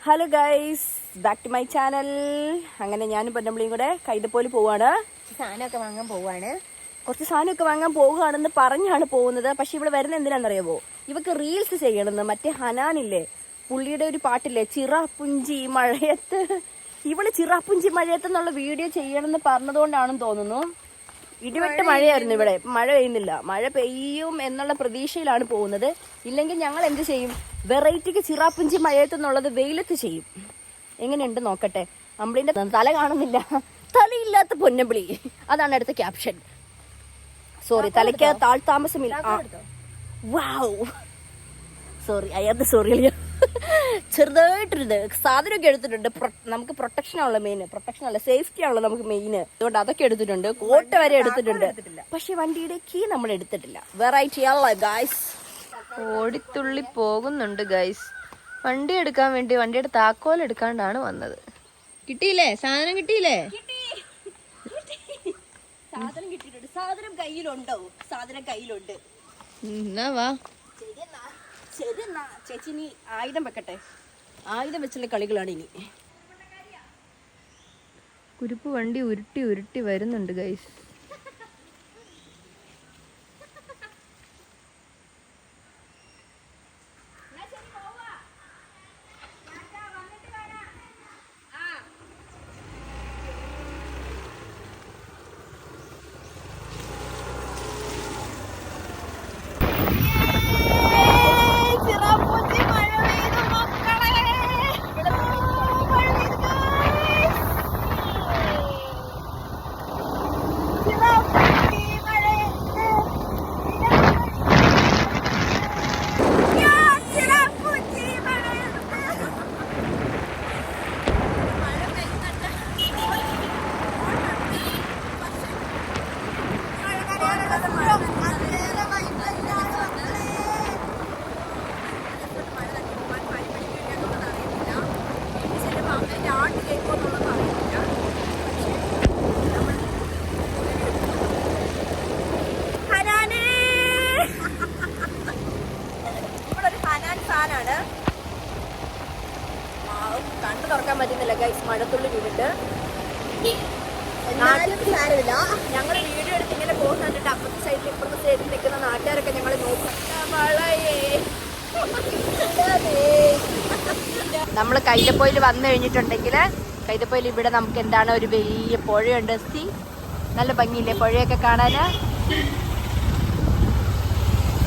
Hello guys, back to my channel. അങ്ങനെ ഞാനും പൊന്നമ്പിളിയും കൂടെ കൈതപ്പോല് പോവാണ്. സാധനമൊക്കെ വാങ്ങാൻ പോവാണ്. കുറച്ച് സാധനമൊക്കെ വാങ്ങാൻ പോവുകയാണെന്ന് പറഞ്ഞാണ് പോകുന്നത്. പക്ഷെ ഇവിടെ വരുന്ന എന്തിനാണെന്നറിയാമോ? ഇവക്ക് റീൽസ് ചെയ്യണമെന്ന്. മറ്റേ ഹനാനില്ലേ, പുള്ളിയുടെ ഒരു പാട്ടില്ലേ, ചിറാപ്പുഞ്ചി മഴയത്ത്. ഇവള് ചിറാപ്പുഞ്ചി മഴയത്ത് എന്നുള്ള വീഡിയോ ചെയ്യണമെന്ന് പറഞ്ഞതുകൊണ്ടാണെന്ന് തോന്നുന്നു. ഇടിവെട്ട് മഴയായിരുന്നു ഇവിടെ. മഴ പെയ്യുന്നില്ല. മഴ പെയ്യും എന്നുള്ള പ്രതീക്ഷയിലാണ് പോകുന്നത്. ഇല്ലെങ്കിൽ ഞങ്ങൾ എന്ത് ചെയ്യും? വെറൈറ്റിക്ക് ചിറാപ്പുഞ്ചി മഴയത്ത് എന്നുള്ളത് വെയിലത്ത് ചെയ്യും. എങ്ങനെയുണ്ട് നോക്കട്ടെ. അമ്പിളിന്റെ തല കാണുന്നില്ല. തലയില്ലാത്ത പൊന്നമ്പിളി, അതാണ് അടുത്ത ക്യാപ്ഷൻ. സോറി, തലയ്ക്ക് താഴ്ത്താമസമില്ല. വാവ്, സോറി, അയ്യാത്ത സോറി. ചെറുതായിട്ടിരുന്ന് സാധനമൊക്കെ എടുത്തിട്ടുണ്ട്. നമുക്ക് പ്രൊട്ടക്ഷൻ ആണല്ലോ മെയിൻ. പ്രൊട്ടക്ഷൻ അല്ല, സേഫ്റ്റി ആണല്ലോ നമുക്ക് മെയിൻ. അതുകൊണ്ട് അതൊക്കെ എടുത്തിട്ടുണ്ട്. കോട്ട് വരെ എടുത്തിട്ടുണ്ട്. പക്ഷെ വണ്ടിയുടെ കീ നമ്മൾ എടുത്തിട്ടില്ല. വെറൈറ്റി അല്ല ഗൈസ്. ഓടിത്തുള്ളി പോകുന്നുണ്ട് ഗൈസ്. വണ്ടി എടുക്കാൻ വേണ്ടി വണ്ടിയുടെ താക്കോൽ എടുക്കാണ്ടാണ് വന്നത്. കിട്ടിയില്ലേ? സാധനം കിട്ടിയില്ലേ? സാധനം കിട്ടിയിട്ടുണ്ട്. സാധനം കയ്യിലുണ്ടോ? സാധനം കയ്യിലുണ്ട്. എന്നാ വാ. ശരി എന്നാ ചേച്ചി, ഇനി ആയുധം വെക്കട്ടെ. ആയുധം വെച്ചുള്ള കളികളാണ് ഇനി. കുരുപ്പ് വണ്ടി ഉരുട്ടി ഉരുട്ടി വരുന്നുണ്ട് ഗൈസ്. കണ്ടു തുറക്കാൻ പറ്റുന്നില്ല ഗൈസ്, മഴത്തുള്ളി വീണിട്ട്. ഞങ്ങൾ വീഡിയോ എടുത്ത് ഇങ്ങനെ പോകുന്നുണ്ട്. അപ്പുറത്തെ സൈഡിൽ ഇപ്പുറത്തെ സൈഡിൽ നിൽക്കുന്ന നാട്ടുകാരൊക്കെ ഞങ്ങൾ നോക്കും. നമ്മൾ കൈതപ്പൊയിൽ വന്നു കഴിഞ്ഞിട്ടുണ്ടെങ്കിൽ, കൈതപ്പൊയിൽ ഇവിടെ നമുക്ക് എന്താണ്, ഒരു വലിയ പുഴയുണ്ട്. നല്ല ഭംഗിയില്ലേ പുഴയൊക്കെ കാണാൻ.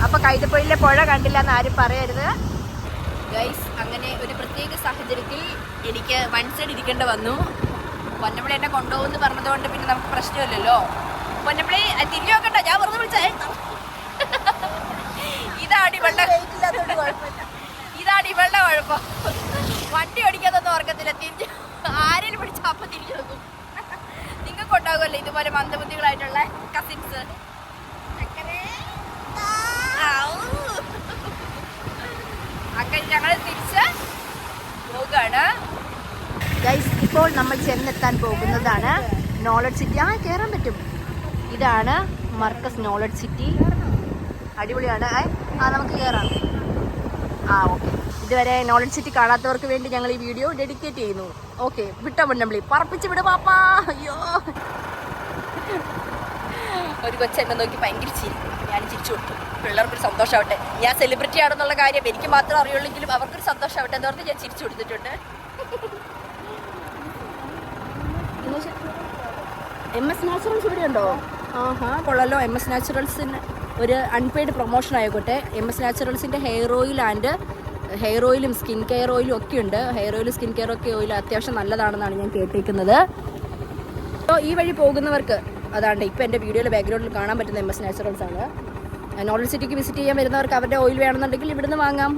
അപ്പൊ കൈതപ്പൊയിലെ പുഴ കണ്ടില്ല എന്ന് ആരും പറയരുത് ഗൈസ്. അങ്ങനെ ഒരു പ്രത്യേക സാഹചര്യത്തിൽ എനിക്ക് വൺ സൈഡ് ഇരിക്കേണ്ടി വന്നു. പൊന്നമ്പിളി എന്നെ കൊണ്ടുപോകുമെന്ന് പറഞ്ഞതുകൊണ്ട് പിന്നെ നമുക്ക് പ്രശ്നമില്ലല്ലോ. പൊന്നമ്പിളി തിരിഞ്ഞു നോക്കണ്ട, ഞാൻ വെറുതെ വിളിച്ചേ. ഇതാണ് ഇവളുടെ കുഴപ്പം. വണ്ടി ഓടിക്കാതൊന്നും ഓർക്കത്തില്ല. തിരിഞ്ഞ് ആരെയും പിടിച്ച അപ്പൊ തിരിഞ്ഞു നോക്കും. നിങ്ങൾക്ക് ഉണ്ടാകുമല്ലോ ഇതുപോലെ മന്ദബുദ്ധികളായിട്ടുള്ള കസിൻസ്. അങ്ങനെ ഞങ്ങൾ തിരിച്ച് പോവുകയാണ് ഗൈസ്. ഇപ്പോൾ നമ്മൾ ചെന്നെത്താൻ പോകുന്നതാണ് നോളജ് സിറ്റി. കയറാൻ പറ്റും. ഇതാണ് മർക്കസ് നോളജ് സിറ്റി. അടിപൊളിയാണ്. നമുക്ക് കയറാം. ഓക്കെ. ഇതുവരെ നോളജ് സിറ്റി കാണാത്തവർക്ക് വേണ്ടി ഞങ്ങൾ ഈ വീഡിയോ ഡെഡിക്കേറ്റ് ചെയ്യുന്നു. ഓക്കെ, വിട്ടോ പൊന്നമ്പിളി, പറപ്പിച്ച് വിട് പാപ്പാ. അയ്യോ, ഒരു കൊച്ചെന്നെ നോക്കി ഭയങ്കര ചിരി. ഞാൻ ചിരിച്ചു കൊടുത്തു. പിള്ളേർക്കൊരു സന്തോഷമാവട്ടെ. ഞാൻ സെലിബ്രിറ്റി ആണെന്നുള്ള കാര്യം എനിക്ക് മാത്രം അറിയുള്ളെങ്കിലും അവർക്കൊരു സന്തോഷമാവട്ടെ എന്ന് പറഞ്ഞ് ഞാൻ ചിരിച്ചു കൊടുത്തിട്ടുണ്ട്. MS നാച്ചുറൽസ് ഇവിടെ ഉണ്ടോ? കൊള്ളല്ലോ. MS നാച്ചുറൽസിന് ഒരു അൺപെയ്ഡ് പ്രൊമോഷൻ ആയിക്കോട്ടെ. MS നാച്ചുറൽസിൻ്റെ ഹെയർ ഓയിലും സ്കിൻ കെയർ ഓയിലും ഒക്കെ ഉണ്ട്. ഹെയർ ഓയിലും സ്കിൻ കെയർ ഒക്കെ ഓയിൽ അത്യാവശ്യം നല്ലതാണെന്നാണ് ഞാൻ കേട്ടിരിക്കുന്നത്. അപ്പോൾ ഈ വഴി പോകുന്നവർക്ക് അതാണ്ട് ഇപ്പം എൻ്റെ വീഡിയോയുടെ ബാക്ക്ഗ്രൗണ്ടിൽ കാണാൻ പറ്റുന്ന MS നാച്ചുറൽസ് ആണ്. നോളജ് സിറ്റിക്ക് വിസിറ്റ് ചെയ്യാൻ വരുന്നവർക്ക് അവരുടെ ഓയിൽ വേണമെന്നുണ്ടെങ്കിൽ ഇവിടുന്ന് വാങ്ങാം.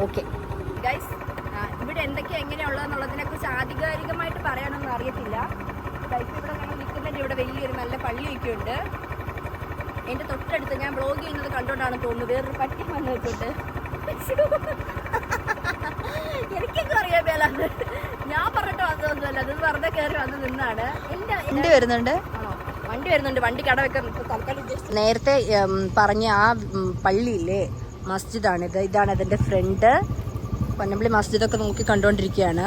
ഓക്കെ ഗൈസ്, ഇവിടെ എന്തൊക്കെയാണ് എങ്ങനെയുള്ളതെന്നുള്ളതിനെ കുറിച്ച് ആധികാരികമായിട്ട് പറയാനൊന്നും അറിയത്തില്ല. ഇവിടെ ഞങ്ങൾ നിൽക്കുന്നതിൻ്റെ ഇവിടെ വലിയൊരു നല്ല പള്ളിയൊക്കെ ഉണ്ട്. എൻ്റെ തൊട്ടടുത്ത് ഞാൻ ബ്ലോഗ് ചെയ്യുന്നത് കണ്ടുകൊണ്ടാണ് തോന്നുന്നു വേറൊരു പട്ടി വന്ന് വെച്ചിട്ട്. എനിക്കൊക്കെ അറിയാൻ മേലാത്. ഞാൻ പറഞ്ഞിട്ട് വന്നതൊന്നുമല്ല, അത് വെറുതെ കയറി വന്ന് നിന്നാണ്. വണ്ടി വരുന്നുണ്ട്. വണ്ടി കട വെക്കാൻ തൽക്കാലം നേരത്തെ പറഞ്ഞ ആ പള്ളിയില്ലേ, മസ്ജിദാണിത്. ഇതാണ് അതിൻ്റെ ഫ്രണ്ട്. പൊന്നമ്പള്ളി മസ്ജിദൊക്കെ നോക്കി കണ്ടുകൊണ്ടിരിക്കുകയാണ്.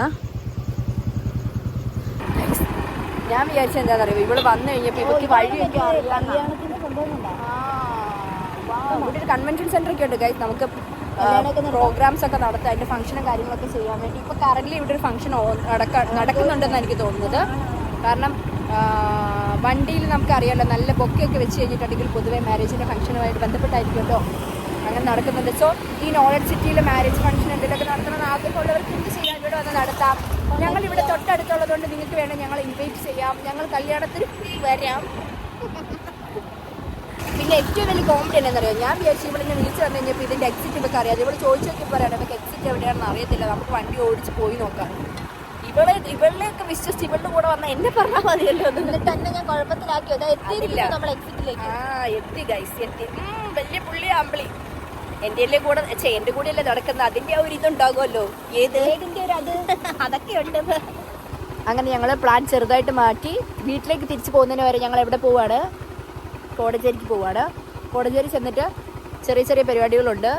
ഞാൻ വിചാരിച്ചത് എന്താണെന്നറിയോ, ഇവിടെ വന്നു കഴിഞ്ഞപ്പോൾ ഇവർക്ക് വഴിയൊക്കെ അറിയാം. ഇവിടെ ഒരു കൺവെൻഷൻ സെന്റർ ഒക്കെ ഉണ്ട് ഗൈസ്. നമുക്ക് പ്രോഗ്രാംസ് ഒക്കെ നടത്താം, അതിന്റെ ഫംഗ്ഷനും കാര്യങ്ങളൊക്കെ ചെയ്യാൻ വേണ്ടി. ഇപ്പൊ കറന്റ് ഇവിടെ ഒരു ഫംഗ്ഷൻ നടക്കുന്നുണ്ടെന്നാണ് എനിക്ക് തോന്നുന്നത്. കാരണം വണ്ടിയിൽ നമുക്കറിയാമല്ലോ, നല്ല ബൊക്കെയൊക്കെ വെച്ച് കഴിഞ്ഞിട്ടുണ്ടെങ്കിൽ പൊതുവെ മാരേജിന്റെ ഫംഗ്ഷനുമായിട്ട് ബന്ധപ്പെട്ടായിരിക്കുമല്ലോ അങ്ങനെ നടക്കുന്നുണ്ട്. സോ ഈ നോളജ് സിറ്റിയിലെ മാരേജ് ഫംഗ്ഷൻ എന്തെങ്കിലുമൊക്കെ നടത്തണമെന്ന് ആഗ്രഹമുള്ളവർക്ക് എന്ത് ചെയ്യാൻ ഇവിടെ വന്ന് നടത്താം. ഞങ്ങൾ ഇവിടെ തൊട്ടടുത്തുള്ളതുകൊണ്ട് നിങ്ങൾക്ക് വേണം ഞങ്ങൾ ഇൻവൈറ്റ് ചെയ്യാം, ഞങ്ങൾ കല്യാണത്തിന് വരാം. പിന്നെ ഏറ്റവും വലിയ കോമഡി എന്നറിയോ, ഞാൻ വിചാരിച്ചു ഇവിടെ ഞാൻ വിളിച്ചു വന്നു കഴിഞ്ഞപ്പോൾ ഇതിന്റെ എക്സിറ്റ് ഇവർക്ക് അറിയാതെ. ഇവിടെ ചോദിച്ചു നോക്കി പറയാം, നമുക്ക് എക്സിറ്റ് എവിടെയാണെന്ന് അറിയത്തില്ല, നമുക്ക് വണ്ടി ഓടിച്ച് പോയി നോക്കാം. ഇവളിലേക്ക് വിശ്വസിച്ച് ഇവളുടെ കൂടെ വന്നാൽ എന്നെ പറഞ്ഞാൽ മതിയല്ലോ. എന്നിട്ട് തന്നെ ഞാൻ കുഴപ്പത്തിലാക്കി എത്തി ഗൈസ്, എത്തി. വലിയ പുള്ളി അമ്പിളി എന്റെ കൂടെ എന്റെ കൂടെ അല്ലേ നടക്കുന്നത്, അതിന്റെ ആ ഒരു ഇതുണ്ടാകുമല്ലോ, ഏതിന്റെ ഒരു അതൊക്കെ ഉണ്ടെന്ന്. അങ്ങനെ ഞങ്ങൾ പ്ലാൻ ചെറുതായിട്ട് മാറ്റി വീട്ടിലേക്ക് തിരിച്ചു പോകുന്നതിന് വരെ ഞങ്ങൾ എവിടെ പോവാണ്, കോടഞ്ചേരിക്ക് പോവാണ്. കോടഞ്ചേരി ചെന്നിട്ട് ചെറിയ ചെറിയ പരിപാടികളുണ്ട്,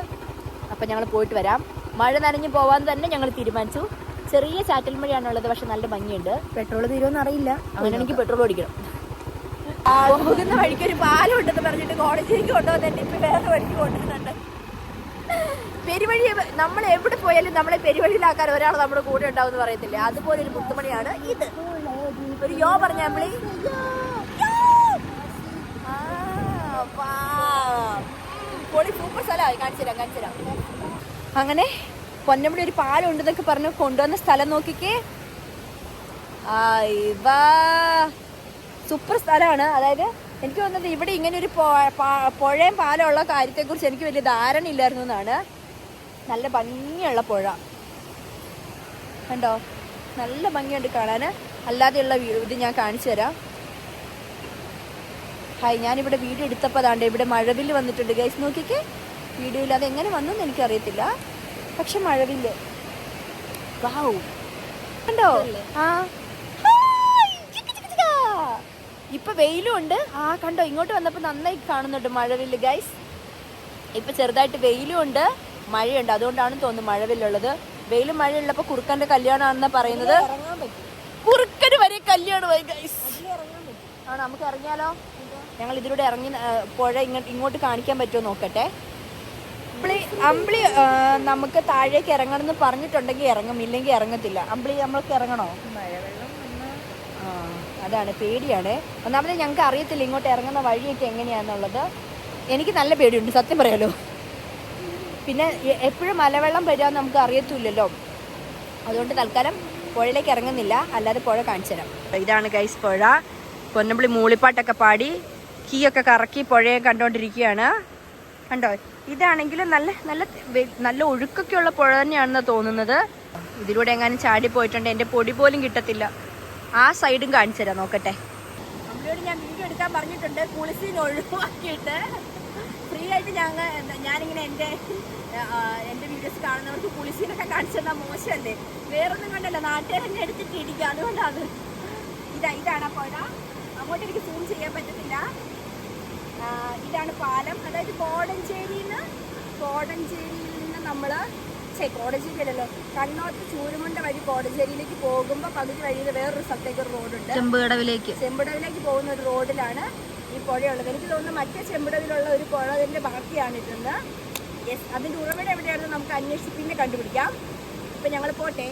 അപ്പം ഞങ്ങൾ പോയിട്ട് വരാം. മഴ നനഞ്ഞ് പോവാൻ തന്നെ ഞങ്ങൾ തീരുമാനിച്ചു. ചെറിയ ചാറ്റൽ മഴയാണുള്ളത്, പക്ഷെ നല്ല ഭംഗിയുണ്ട്. പെട്രോൾ തീരുമെന്ന് അറിയില്ല, അങ്ങനെയാണെങ്കിൽ പെട്രോൾ ഓടിക്കണം. പോകുന്ന വഴിക്ക് ഒരു പാലം ഉണ്ടെന്ന് പറഞ്ഞിട്ട് കോടഞ്ചേരിക്ക് കൊണ്ടുവന്നിട്ട് ഇപ്പം വേറെ വഴിക്ക് കൊണ്ടുവരുന്നുണ്ട്. പെരുവഴി നമ്മൾ എവിടെ പോയാലും നമ്മളെ പെരുവഴിയിലാക്കാൻ ഒരാൾ നമ്മുടെ കൂടെ ഉണ്ടാവും എന്ന് പറയത്തില്ലേ, അതുപോലെ ഒരു മുത്തുമണിയാണ് ഇത്. ഒരു യോ പറഞ്ഞ നമ്മളീ പൊളി സൂപ്പർ സ്ഥലമായി, കാണിച്ചു തരാം. അങ്ങനെ പൊന്നമ്പടി ഒരു പാലം ഉണ്ടെന്നൊക്കെ പറഞ്ഞു കൊണ്ടുവന്ന സ്ഥലം നോക്കിക്കേ. സൂപ്പർ സ്ഥലമാണ്. അതായത് എനിക്ക് തോന്നുന്നത് ഇവിടെ ഇങ്ങനെ ഒരു പുഴയും പാലമുള്ള കാര്യത്തെക്കുറിച്ച് എനിക്ക് വലിയ ധാരണ ഇല്ലായിരുന്നു എന്നാണ്. നല്ല ഭംഗിയുള്ള പുഴ കണ്ടോ, നല്ല ഭംഗിയുണ്ട് കാണാൻ. അല്ലാതെയുള്ള ഇത് ഞാൻ കാണിച്ചു തരാം. ഹായ്, ഞാനിവിടെ വീഡിയോ എടുത്തപ്പോൾ അതാണ്ട് ഇവിടെ മഴവില്ല് വന്നിട്ടുണ്ട് ഗൈസ്, നോക്കിക്കേ. വീഡിയോയിൽ അത് എങ്ങനെ വന്നു എന്ന് എനിക്കറിയത്തില്ല, പക്ഷെ മഴവില്ല് കണ്ടോ. ഇപ്പൊ വെയിലും ഉണ്ട്. കണ്ടോ, ഇങ്ങോട്ട് വന്നപ്പോൾ നന്നായി കാണുന്നുണ്ട് മഴവില്ല് ഗൈസ്. ഇപ്പൊ ചെറുതായിട്ട് വെയിലും ഉണ്ട്, മഴയുണ്ട്, അതുകൊണ്ടാണ് തോന്നുന്നു മഴവില്ലുള്ളത്. വെയിലും മഴയുള്ളപ്പോൾ കുറുക്കന്റെ കല്യാണമാണെന്നാ പറയുന്നത്. കുറുക്കന് വരെ കല്യാണമായി ഗൈസ്. നമുക്ക് ഇറങ്ങിയാലോ? ഞങ്ങൾ ഇതിലൂടെ ഇറങ്ങി പുഴ ഇങ്ങോട്ട് കാണിക്കാൻ പറ്റുമോ നോക്കട്ടെ. അമ്പിളി നമുക്ക് താഴേക്ക് ഇറങ്ങണം എന്ന് പറഞ്ഞിട്ടുണ്ടെങ്കിൽ ഇറങ്ങും, ഇല്ലെങ്കിൽ ഇറങ്ങത്തില്ല. അമ്പിളി നമ്മൾക്ക് ഇറങ്ങണോ? അതാണ് പേടിയാണ്. ഒന്നാമത് ഞങ്ങൾക്ക് അറിയത്തില്ല ഇങ്ങോട്ട് ഇറങ്ങുന്ന വഴിയൊക്കെ എങ്ങനെയാണെന്നുള്ളത്. എനിക്ക് നല്ല പേടിയുണ്ട് സത്യം പറയാലോ. പിന്നെ എപ്പോഴും മലവെള്ളം വരാമെന്ന് നമുക്ക് അറിയത്തില്ലല്ലോ, അതുകൊണ്ട് തൽക്കാലം പുഴയിലേക്ക് ഇറങ്ങുന്നില്ല, അല്ലാതെ പുഴ കാണിച്ചു തരാം. ഇതാണ് ഗൈസ് പുഴ. പൊന്നമ്പളി മൂളിപ്പാട്ടൊക്കെ പാടി കീയൊക്കെ കറക്കി പുഴയെ കണ്ടുകൊണ്ടിരിക്കുകയാണ്. കണ്ടോ, ഇതാണെങ്കിൽ നല്ല നല്ല നല്ല ഒഴുക്കൊക്കെയുള്ള പുഴ തന്നെയാണെന്ന് തോന്നുന്നത്. ഇതിലൂടെ എങ്ങാനും ചാടി പോയിട്ടുണ്ട് എൻ്റെ പൊടി പോലും കിട്ടത്തില്ല. ആ സൈഡും കാണിച്ചു തരാം, നോക്കട്ടെ. നമ്മളോട് ഞാൻ വീഡിയോ എടുക്കാൻ പറഞ്ഞിട്ടുണ്ട്, കുളിസീന് ഒഴിവാക്കിയിട്ട് ഫ്രീ ആയിട്ട് ഞാനിങ്ങനെ എൻ്റെ വീഡിയോസ് കാണുന്നവർക്ക് കുളിസീനൊക്കെ കാണിച്ചു തന്നാൽ മോശമല്ലേ? വേറൊന്നും കണ്ടല്ലോ, നാട്ടുകാർ തന്നെ എടുത്തിട്ട് ഇടിക്കുക, അതുകൊണ്ടാണ്. ഇതാണ് പുഴ. അങ്ങോട്ട് എനിക്ക് സൂം ചെയ്യാൻ പറ്റത്തില്ല. ഇതാണ് പാലം. അതായത് കോടഞ്ചേരിയിൽ നിന്ന് നമ്മൾ കോടഞ്ചേരിയല്ലല്ലോ, കണ്ണോത്ത് ചൂരുമുണ്ട വഴി കോടഞ്ചേരിയിലേക്ക് പോകുമ്പോൾ പകുതി വഴിയിൽ വേറൊരു സ്ഥലത്തേക്ക് ഒരു റോഡുണ്ട്, ചെമ്പുടവിലേക്ക് പോകുന്ന ഒരു റോഡിലാണ് ഈ പുഴയുള്ളത്. എനിക്ക് തോന്നുന്നു മറ്റേ ചെമ്പുടവിലുള്ള ഒരു പുഴ അതിൻ്റെ ബാക്കിയാണ് ഇതെന്ന്. യെസ്, അതിൻ്റെ ഉറവിടം എവിടെയാണെന്ന് നമുക്ക് അന്വേഷിച്ച് പിന്നെ കണ്ടുപിടിക്കാം. ഇപ്പം ഞങ്ങൾ പോട്ടെ.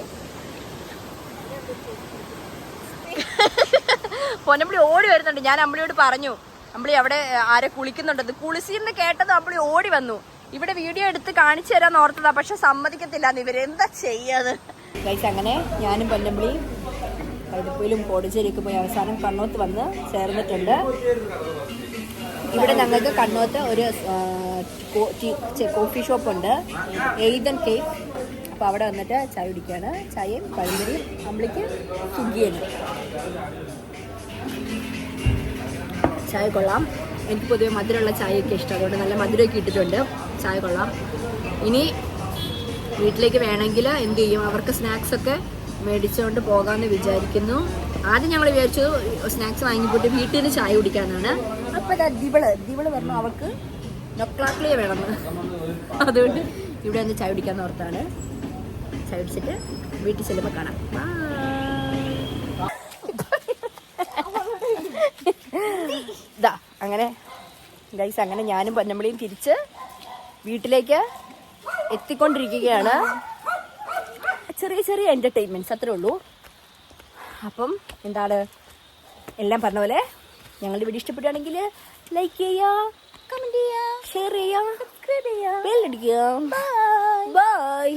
പൊന്നമ്പളി ഓടി വരുന്നുണ്ട്. ഞാൻ അമ്പിളിയോട് പറഞ്ഞു, അമ്പിളി അവിടെ ആരെ കുളിക്കുന്നുണ്ടത്. കുളിസീന്ന് കേട്ടത് അമ്പിളി ഓടി വന്നു. ഇവിടെ വീഡിയോ എടുത്ത് കാണിച്ചു തരാന്ന് ഓർത്തതാ, പക്ഷെ സമ്മതിക്കത്തില്ല. ഇവരെന്താ ചെയ്യാത് ഗൈസ്. അങ്ങനെ ഞാനും പൊന്നമ്പളി കൈതപ്പൊയിലും കോടഞ്ചേരിയൊക്കെ പോയി അവസാനം കണ്ണോത്ത് വന്ന് ചേർന്നിട്ടുണ്ട്. ഇവിടെ ഞങ്ങൾക്ക് കണ്ണോത്ത് ഒരു കോഫി ഷോപ്പുണ്ട്, എയ്തൻ കേക്ക്. അപ്പോൾ അവിടെ വന്നിട്ട് ചായ കുടിക്കുകയാണ്. ചായയും പഴംപൊരിയും. അമ്പിളിക്ക് സുഗിയാണ്. ചായ കൊള്ളാം. എനിക്ക് പൊതുവെ മധുരമുള്ള ചായയൊക്കെ ഇഷ്ടം, അതുകൊണ്ട് നല്ല മധുരമൊക്കെ ഇട്ടിട്ടുണ്ട്. ചായ കൊള്ളാം. ഇനി വീട്ടിലേക്ക് വേണമെങ്കിൽ എന്ത് ചെയ്യും, അവർക്ക് സ്നാക്സൊക്കെ മേടിച്ചുകൊണ്ട് പോകാമെന്ന് വിചാരിക്കുന്നു. ആദ്യം ഞങ്ങൾ വിചാരിച്ചു സ്നാക്സ് വാങ്ങിപ്പോയിട്ട് വീട്ടിൽ നിന്ന് ചായ കുടിക്കാമെന്നാണ്. അപ്പോൾ ദിവള് പറഞ്ഞു അവൾക്ക് നൊക്ലാക്ലിയ വേണമെന്ന്, അതുകൊണ്ട് ഇവിടെ ഒന്ന് ചായ കുടിക്കാമെന്ന് ഓർത്താണ്. ചായ കുടിച്ചിട്ട് വീട്ടിൽ ചെല്ലുമ്പോൾ കാണാം. ഇതാ അങ്ങനെ ഗൈസ്, അങ്ങനെ ഞാനും പൊന്നമ്പളിയും തിരിച്ച് വീട്ടിലേക്ക് എത്തിക്കൊണ്ടിരിക്കുകയാണ്. ചെറിയ ചെറിയ എൻ്റർടൈൻമെൻറ്റ്സ് അത്രേ ഉള്ളൂ. അപ്പം എന്താണ്, എല്ലാം പറഞ്ഞ പോലെ ഞങ്ങളുടെ വീഡിയോ ഇഷ്ടപ്പെടുകയാണെങ്കിൽ ലൈക്ക് ചെയ്യുക, കമൻറ്റ് ചെയ്യുക, ഷെയർ ചെയ്യുക, സബ്സ്ക്രൈബ് ചെയ്യുക, ബെൽ അടിക്കുക. ബൈ.